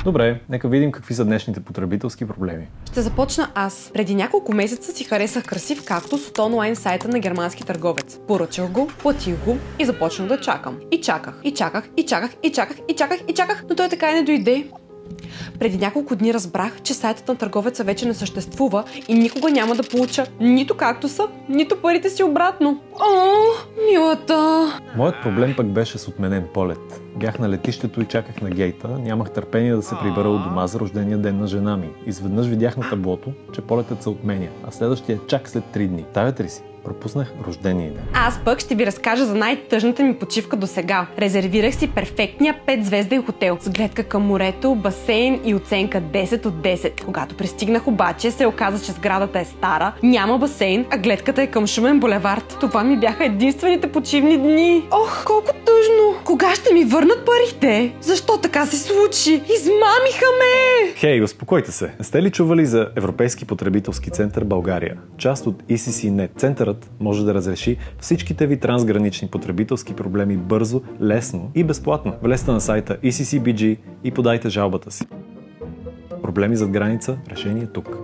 Добре, нека видим какви са днешните потребителски проблеми. Ще започна аз. Преди няколко месеца си харесах красив кактус от онлайн сайта на германски търговец. Поръчах го, платих го и започнах да чакам. И чаках, и чаках, и чаках, и чаках, и чаках, и чаках, но той така и не дойде. Преди няколко дни разбрах, че сайтът на търговеца вече не съществува и никога няма да получа нито кактуса, нито парите си обратно. О, милата! Моят проблем пък беше с отменен полет. Бях на летището и чаках на гейта, нямах търпение да се прибера от дома за рождения ден на жена ми. Изведнъж видях на таблото, че полетът се отменя, а следващия е чак след 3 дни. Тавете ли си? Пропуснах рождения ден. Аз пък ще ви разкажа за най-тъжната ми почивка досега. Резервирах си перфектния 5-звезден хотел с гледка към морето, басейн и оценка 10 от 10. Когато пристигнах обаче, се оказа, че сградата е стара, няма басейн, а гледката е към шумен булевард. Това ми бяха единствените почивни дни. Ох, колко тъжно! Кога ще ми върнат парите? Защо така се случи? Измамиха ме! Хей, успокойте се. Не сте ли чували за Европейски потребителски център България? Част от ECCNet. Центърът може да разреши всичките ви трансгранични потребителски проблеми бързо, лесно и безплатно. Влезте на сайта ECCBG и подайте жалбата си. Проблеми зад граница? Решение тук.